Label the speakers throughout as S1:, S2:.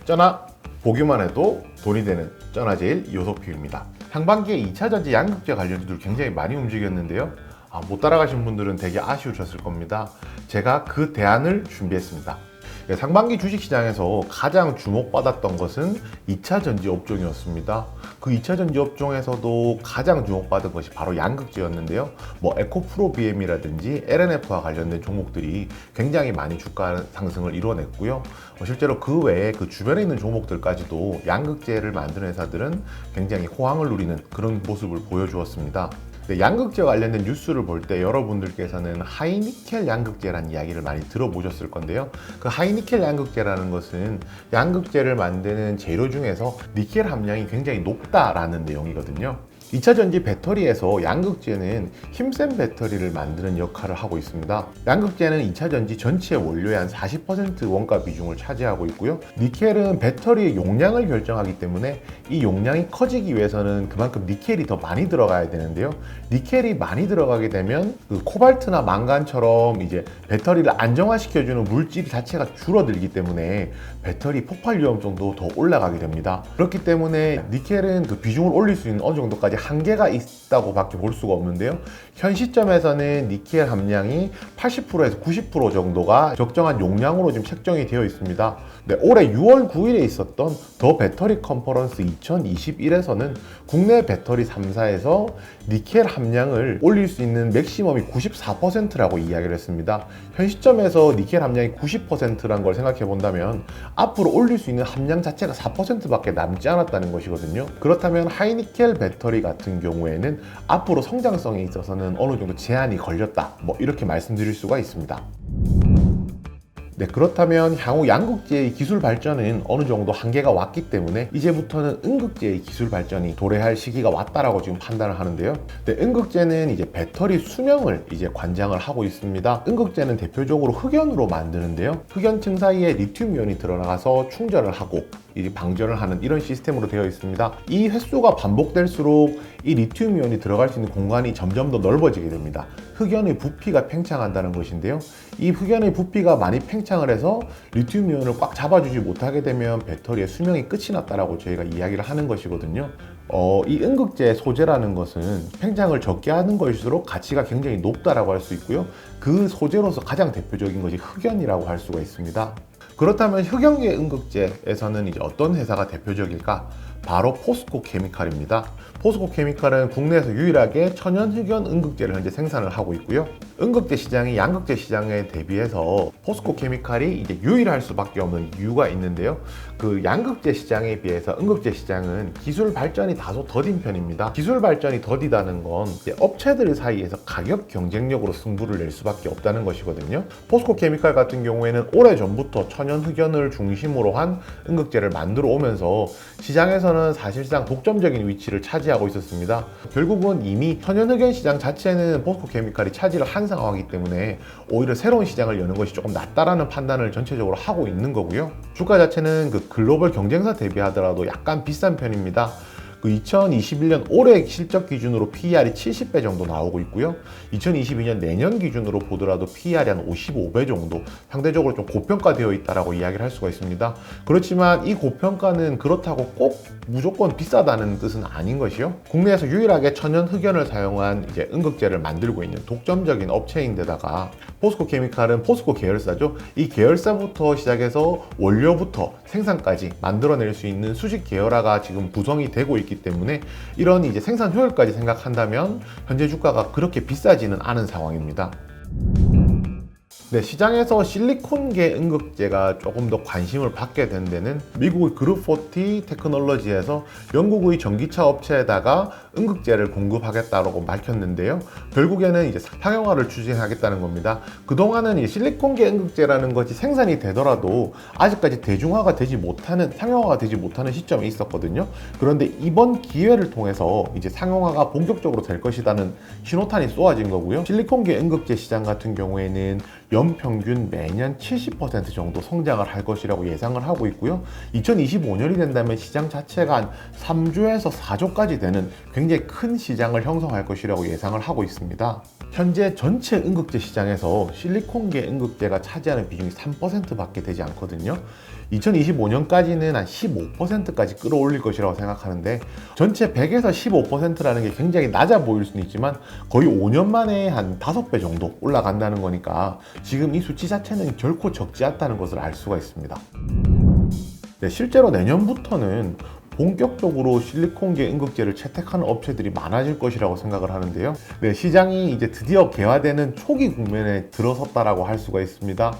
S1: 쩌나! 보기만 해도 돈이 되는 쩌나제일 요소피입니다. 상반기에 2차전지 양극재 관련주들 굉장히 많이 움직였는데요. 못 따라가신 분들은 되게 아쉬우셨을 겁니다. 제가 그 대안을 준비했습니다. 상반기 주식시장에서 가장 주목받았던 것은 2차전지 업종이었습니다. 그 2차전지 업종에서도 가장 주목받은 것이 바로 양극재였는데요. 에코프로비엠이라든지 LNF와 관련된 종목들이 굉장히 많이 주가 상승을 이뤄냈고요. 실제로 그 외에 그 주변에 있는 종목들까지도 양극재를 만드는 회사들은 굉장히 호황을 누리는 그런 모습을 보여주었습니다. 양극재 관련된 뉴스를 볼 때 여러분들께서는 하이니켈 양극재라는 이야기를 많이 들어보셨을 건데요. 그 하이니켈 양극재라는 것은 양극재를 만드는 재료 중에서 니켈 함량이 굉장히 높다라는 내용이거든요. 2차전지 배터리에서 양극재는 힘센 배터리를 만드는 역할을 하고 있습니다. 양극재는 2차전지 전체 원료의 한 40% 원가 비중을 차지하고 있고요. 니켈은 배터리의 용량을 결정하기 때문에 이 용량이 커지기 위해서는 그만큼 니켈이 더 많이 들어가야 되는데요. 니켈이 많이 들어가게 되면 그 코발트나 망간처럼 이제 배터리를 안정화시켜주는 물질 자체가 줄어들기 때문에 배터리 폭발 위험성도 더 올라가게 됩니다. 그렇기 때문에 니켈은 그 비중을 올릴 수 있는 어느 정도까지 한계가 있다고 밖에 볼 수가 없는데요. 현 시점에서는 니켈 함량이 80%에서 90% 정도가 적정한 용량으로 지금 책정이 되어 있습니다. 올해 6월 9일에 있었던 더 배터리 컨퍼런스 2021에서는 국내 배터리 3사에서 니켈 함량을 올릴 수 있는 맥시멈이 94%라고 이야기를 했습니다. 현 시점에서 니켈 함량이 90%란 걸 생각해 본다면 앞으로 올릴 수 있는 함량 자체가 4%밖에 남지 않았다는 것이거든요. 그렇다면 하이니켈 배터리 같은 경우에는 앞으로 성장성에 있어서는 어느 정도 제한이 걸렸다, 이렇게 말씀드릴 수가 있습니다. 그렇다면 향후 양극재의 기술 발전은 어느 정도 한계가 왔기 때문에 이제부터는 음극재의 기술 발전이 도래할 시기가 왔다라고 지금 판단을 하는데요. 음극재는 이제 배터리 수명을 이제 관장을 하고 있습니다. 음극재는 대표적으로 흑연으로 만드는데요. 흑연층 사이에 리튬이온이 들어나가서 충전을 하고 방전을 하는 이런 시스템으로 되어 있습니다. 이 횟수가 반복될수록 이 리튬이온이 들어갈 수 있는 공간이 점점 더 넓어지게 됩니다. 흑연의 부피가 팽창한다는 것인데요. 이 흑연의 부피가 많이 팽창을 해서 리튬이온을 꽉 잡아주지 못하게 되면 배터리의 수명이 끝이 났다라고 저희가 이야기를 하는 것이거든요. 이 음극재 소재라는 것은 팽창을 적게 하는 것일수록 가치가 굉장히 높다라고 할 수 있고요. 그 소재로서 가장 대표적인 것이 흑연이라고 할 수가 있습니다. 그렇다면 흑연계 음극재에서는 이제 어떤 회사가 대표적일까? 바로 포스코 케미칼입니다. 포스코 케미칼은 국내에서 유일하게 천연 흑연 음극재를 현재 생산을 하고 있고요. 음극재 시장이 양극재 시장에 대비해서 포스코 케미칼이 이제 유일할 수밖에 없는 이유가 있는데요. 그 양극재 시장에 비해서 음극재 시장은 기술 발전이 다소 더딘 편입니다. 기술 발전이 더디다는 건 이제 업체들 사이에서 가격 경쟁력으로 승부를 낼 수밖에 없다는 것이거든요. 포스코 케미칼 같은 경우에는 오래전부터 천연 흑연을 중심으로 한 음극재를 만들어 오면서 시장에서는 사실상 독점적인 위치를 차지하고 있었습니다. 결국은 이미 천연 흑연 시장 자체는 포스코 케미칼이 차지를 한 상황이기 때문에 오히려 새로운 시장을 여는 것이 조금 낫다라는 판단을 전체적으로 하고 있는 거고요. 주가 자체는 그 글로벌 경쟁사 대비하더라도 약간 비싼 편입니다. 2021년 올해 실적 기준으로 PER이 70배 정도 나오고 있고요. 2022년 내년 기준으로 보더라도 PER이 한 55배 정도, 상대적으로 좀 고평가되어 있다라고 이야기를 할 수가 있습니다. 그렇지만 이 고평가는 그렇다고 꼭 무조건 비싸다는 뜻은 아닌 것이요. 국내에서 유일하게 천연 흑연을 사용한 이제 음극재를 만들고 있는 독점적인 업체인데다가 포스코 케미칼은 포스코 계열사죠. 이 계열사부터 시작해서 원료부터 생산까지 만들어낼 수 있는 수직 계열화가 지금 구성이 되고 있기 때문에 이런 이제 생산 효율까지 생각한다면 현재 주가가 그렇게 비싸지는 않은 상황입니다. 시장에서 실리콘계 음극재가 조금 더 관심을 받게 된 데는 미국의 그룹40 테크놀로지에서 영국의 전기차 업체에다가 음극재를 공급하겠다고 밝혔는데요. 결국에는 이제 상용화를 추진하겠다는 겁니다. 그동안은 이 실리콘계 음극재라는 것이 생산이 되더라도 아직까지 대중화가 되지 못하는, 상용화가 되지 못하는 시점에 있었거든요. 그런데 이번 기회를 통해서 이제 상용화가 본격적으로 될 것이라는 신호탄이 쏘아진 거고요. 실리콘계 음극재 시장 같은 경우에는 연평균 매년 70% 정도 성장을 할 것이라고 예상을 하고 있고요. 2025년이 된다면 시장 자체가 한 3조에서 4조까지 되는 굉장히 큰 시장을 형성할 것이라고 예상을 하고 있습니다. 현재 전체 음극재 시장에서 실리콘계 음극재가 차지하는 비중이 3%밖에 되지 않거든요. 2025년까지는 한 15%까지 끌어올릴 것이라고 생각하는데, 전체 100에서 15%라는 게 굉장히 낮아 보일 수는 있지만 거의 5년 만에 한 5배 정도 올라간다는 거니까 지금 이 수치 자체는 결코 적지 않다는 것을 알 수가 있습니다. 네, 실제로 내년부터는 본격적으로 실리콘계 음극재를 채택하는 업체들이 많아질 것이라고 생각을 하는데요. 네, 시장이 이제 드디어 개화되는 초기 국면에 들어섰다라고 할 수가 있습니다.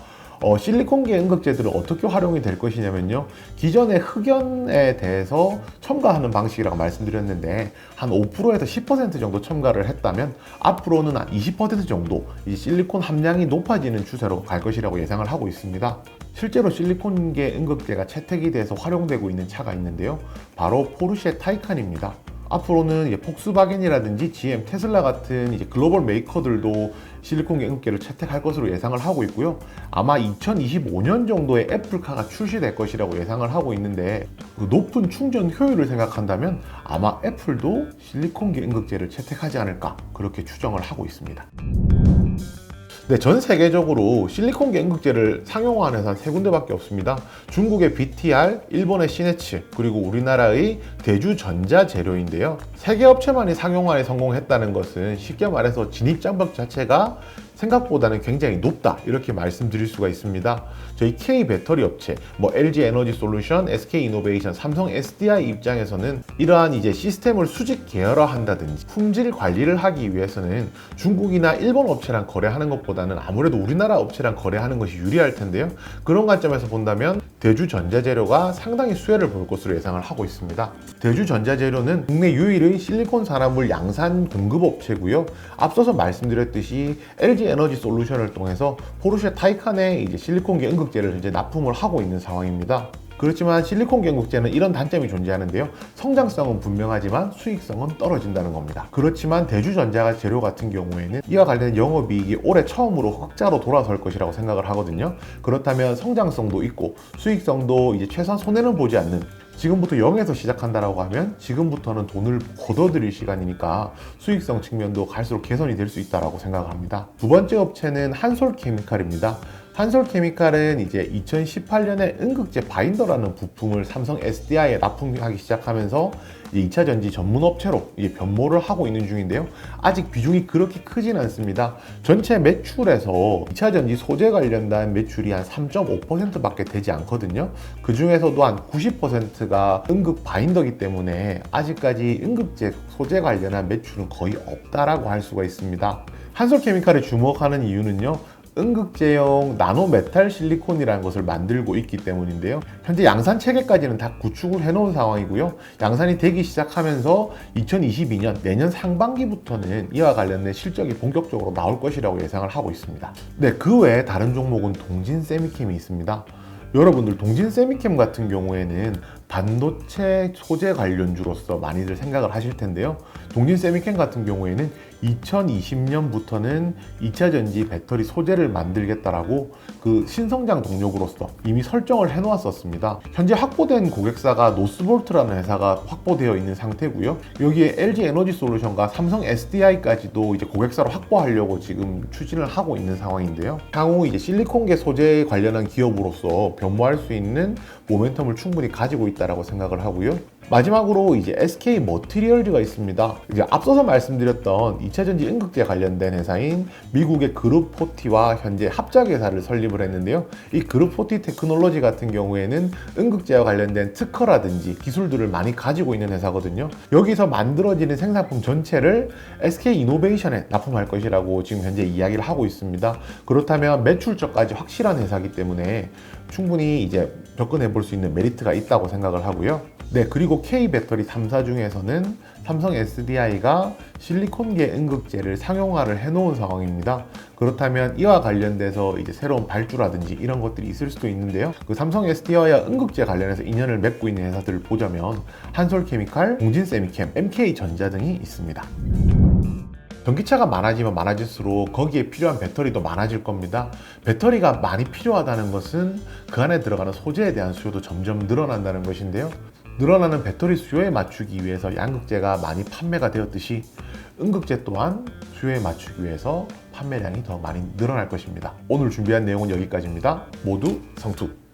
S1: 실리콘계 음극재들은 어떻게 활용이 될 것이냐면요, 기존의 흑연에 대해서 첨가하는 방식이라고 말씀드렸는데 한 5%에서 10% 정도 첨가를 했다면 앞으로는 한 20% 정도 이 실리콘 함량이 높아지는 추세로 갈 것이라고 예상을 하고 있습니다. 실제로 실리콘계 음극재가 채택이 돼서 활용되고 있는 차가 있는데요, 바로 포르쉐 타이칸입니다. 앞으로는 이제 폭스바겐이라든지 GM, 테슬라 같은 이제 글로벌 메이커들도 실리콘계 음극재를 채택할 것으로 예상을 하고 있고요. 아마 2025년 정도에 애플카가 출시될 것이라고 예상을 하고 있는데, 그 높은 충전 효율을 생각한다면 아마 애플도 실리콘계 음극재를 채택하지 않을까, 그렇게 추정을 하고 있습니다. 네, 전 세계적으로 실리콘계 음극재를 상용화하는 회사는 3군데밖에 없습니다. 중국의 BTR, 일본의 시네츠, 그리고 우리나라의 대주전자재료인데요. 3개 업체만이 상용화에 성공했다는 것은 쉽게 말해서 진입 장벽 자체가 생각보다는 굉장히 높다, 이렇게 말씀드릴 수가 있습니다. 저희 K 배터리 업체, LG 에너지 솔루션, SK 이노베이션, 삼성 SDI 입장에서는 이러한 이제 시스템을 수직 계열화한다든지 품질 관리를 하기 위해서는 중국이나 일본 업체랑 거래하는 것보다는 아무래도 우리나라 업체랑 거래하는 것이 유리할 텐데요. 그런 관점에서 본다면 대주전자재료가 상당히 수혜를 볼 것으로 예상을 하고 있습니다. 대주전자재료는 국내 유일의 실리콘 산화물 양산 공급 업체고요. 앞서서 말씀드렸듯이 LG 에너지 솔루션을 통해서 포르쉐 타이칸의 이제 실리콘계 음극재를 현재 납품을 하고 있는 상황입니다. 그렇지만 실리콘계 음극재는 이런 단점이 존재하는데요. 성장성은 분명하지만 수익성은 떨어진다는 겁니다. 그렇지만 대주전자 재료 같은 경우에는 이와 관련된 영업이익이 올해 처음으로 흑자로 돌아설 것이라고 생각을 하거든요. 그렇다면 성장성도 있고 수익성도 이제 최소한 손해는 보지 않는, 지금부터 0에서 시작한다라고 하면 지금부터는 돈을 걷어들일 시간이니까 수익성 측면도 갈수록 개선이 될 수 있다고 생각을 합니다. 두 번째 업체는 한솔케미칼입니다. 한솔케미칼은 이제 2018년에 음극재 바인더라는 부품을 삼성 SDI에 납품하기 시작하면서 2차 전지 전문 업체로 변모를 하고 있는 중인데요. 아직 비중이 그렇게 크진 않습니다. 전체 매출에서 2차 전지 소재 관련된 매출이 한 3.5%밖에 되지 않거든요. 그 중에서도 한 90%가 음극 바인더이기 때문에 아직까지 음극재 소재 관련한 매출은 거의 없다라고 할 수가 있습니다. 한솔케미칼에 주목하는 이유는요, 음극재용 나노메탈 실리콘이라는 것을 만들고 있기 때문인데요. 현재 양산 체계까지는 다 구축을 해놓은 상황이고요. 양산이 되기 시작하면서 2022년 내년 상반기부터는 이와 관련된 실적이 본격적으로 나올 것이라고 예상을 하고 있습니다. 네, 그 외에 다른 종목은 동진 세미캠이 있습니다. 여러분들 동진 세미캠 같은 경우에는 반도체 소재 관련주로서 많이들 생각을 하실 텐데요. 동진 세미캠 같은 경우에는 2020년부터는 2차 전지 배터리 소재를 만들겠다라고 그 신성장 동력으로서 이미 설정을 해놓았었습니다. 현재 확보된 고객사가 노스볼트라는 회사가 확보되어 있는 상태고요. 여기에 LG 에너지 솔루션과 삼성 SDI까지도 이제 고객사로 확보하려고 지금 추진을 하고 있는 상황인데요. 향후 이제 실리콘계 소재에 관련한 기업으로서 변모할 수 있는 모멘텀을 충분히 가지고 있다라고 생각을 하고요. 마지막으로 이제 SK 머티리얼즈가 있습니다. 이제 앞서서 말씀드렸던 2차 전지 음극재 관련된 회사인 미국의 그룹40와 현재 합작회사를 설립을 했는데요. 이 그룹40 테크놀로지 같은 경우에는 음극재와 관련된 특허라든지 기술들을 많이 가지고 있는 회사거든요. 여기서 만들어지는 생산품 전체를 SK 이노베이션에 납품할 것이라고 지금 현재 이야기를 하고 있습니다. 그렇다면 매출적까지 확실한 회사이기 때문에 충분히 이제 접근해 볼 수 있는 메리트가 있다고 생각을 하고요. 네, 그리고 K 배터리 3사 중에서는 삼성 SDI가 실리콘계 음극재를 상용화를 해놓은 상황입니다. 그렇다면 이와 관련돼서 이제 새로운 발주라든지 이런 것들이 있을 수도 있는데요. 그 삼성 SDI와 음극재 관련해서 인연을 맺고 있는 회사들을 보자면 한솔케미칼, 동진세미캠, MK전자 등이 있습니다. 전기차가 많아지면 많아질수록 거기에 필요한 배터리도 많아질 겁니다. 배터리가 많이 필요하다는 것은 그 안에 들어가는 소재에 대한 수요도 점점 늘어난다는 것인데요. 늘어나는 배터리 수요에 맞추기 위해서 양극재가 많이 판매가 되었듯이 음극재 또한 수요에 맞추기 위해서 판매량이 더 많이 늘어날 것입니다. 오늘 준비한 내용은 여기까지입니다. 모두 성투!